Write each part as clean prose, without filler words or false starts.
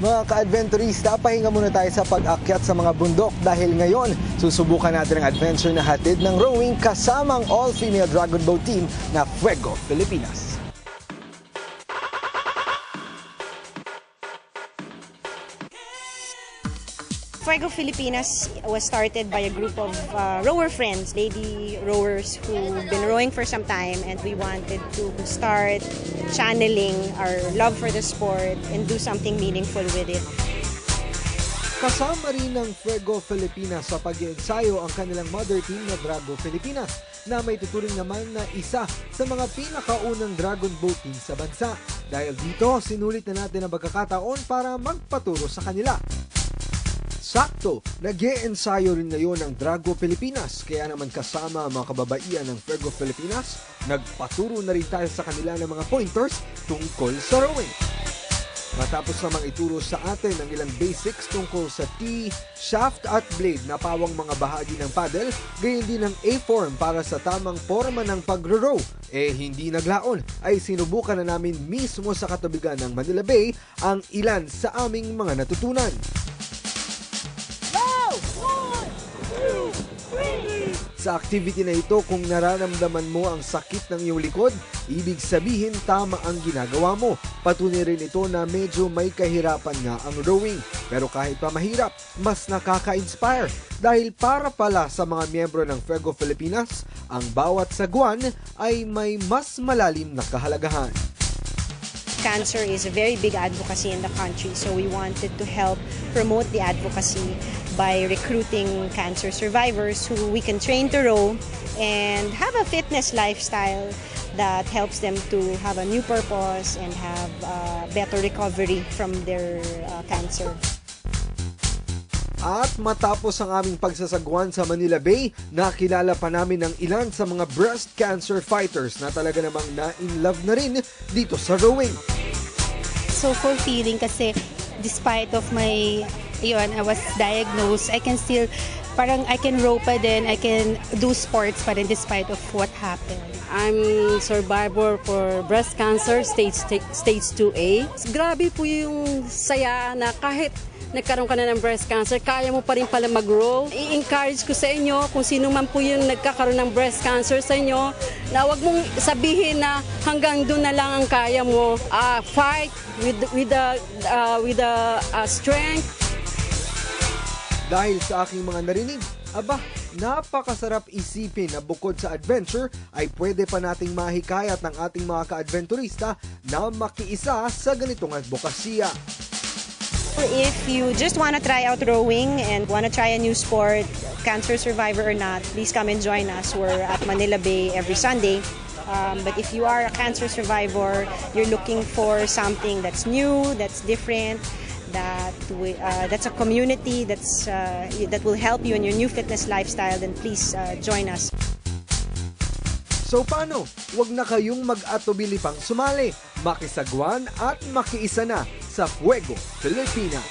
Mga ka-adventurista, pahinga muna tayo sa pag-akyat sa mga bundok dahil ngayon susubukan natin ang adventure na hatid ng rowing kasamang all-female dragon boat team na Fuego Filipinas. Fuego Filipinas was started by a group of rower friends, lady rowers who've been rowing for some time, and we wanted to start channeling our love for the sport and do something meaningful with it. Kasama rin ng Fuego Filipinas sa pag-iensayo ang kanilang mother team na Drago Filipinas na may tuturing naman na isa sa mga pinakaunang dragon boat team sa bansa. Dahil dito, sinulit na natin ang pagkakataon para magpaturo sa kanila. Sakto, nag-e-ensayo rin ngayon ang Drago Pilipinas, kaya naman kasama ang mga kababaihan ng Fuego Filipinas, nagpaturo na rin tayo sa kanila ng mga pointers tungkol sa rowing. Matapos namang ituro sa atin ang ilang basics tungkol sa T, shaft at blade na pawang mga bahagi ng paddle, gayon din ang A-form para sa tamang forma ng pagro-row. Hindi naglaon, ay sinubukan na namin mismo sa katabigan ng Manila Bay ang ilan sa aming mga natutunan. Sa activity na ito, kung nararamdaman mo ang sakit ng iyong likod, ibig sabihin tama ang ginagawa mo. Patunay rin ito na medyo may kahirapan nga ang rowing. Pero kahit pa mahirap, mas nakaka-inspire dahil para pala sa mga miyembro ng Fuego Filipinas, ang bawat sagwan ay may mas malalim na kahalagahan. Cancer is a very big advocacy in the country, so we wanted to help promote the advocacy by recruiting cancer survivors who we can train to row and have a fitness lifestyle that helps them to have a new purpose and have better recovery from their cancer. At matapos ang aming pagsasagwan sa Manila Bay, nakilala pa namin ang ilan sa mga breast cancer fighters na talaga namang na-in-love na rin dito sa rowing. So fulfilling kasi despite of my, I was diagnosed, I can still, parang I can row pa din, I can do sports pa din despite of what happened. I'm survivor for breast cancer, stage 2A. Grabe po yung saya na kahit nagkaroon ka na ng breast cancer, kaya mo pa rin pala mag-row. I-encourage ko sa inyo, kung sino man po yung nagkakaroon ng breast cancer sa inyo, na wag mong sabihin na hanggang doon na lang ang kaya mo. Fight with the strength. Dahil sa aking mga narinig, napakasarap isipin na bukod sa adventure ay pwede pa nating mahikayat ng ating mga ka-adventurista na makiisa sa ganitong advokasya. If you just want to try out rowing and want to try a new sport, cancer survivor or not, please come and join us. We're at Manila Bay every Sunday. But if you are a cancer survivor, you're looking for something that's new, that's different, that's a community that will help you in your new fitness lifestyle, then please join us. So paano? Huwag na kayong mag-atubili pang sumali, makisagwan at makiisa na sa Fuego Filipinas.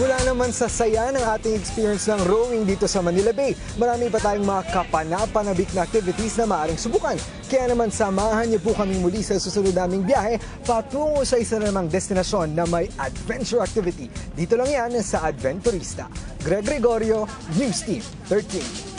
Mula naman sa saya ng ating experience ng rowing dito sa Manila Bay, marami pa tayong mga kapanapanabik na activities na maaaring subukan. Kaya naman samahan niyo po kaming muli sa susunod naming biyahe patungo sa isa na namang destinasyon na may adventure activity. Dito lang yan sa Adventurista. Greg Gregorio, News Team 13.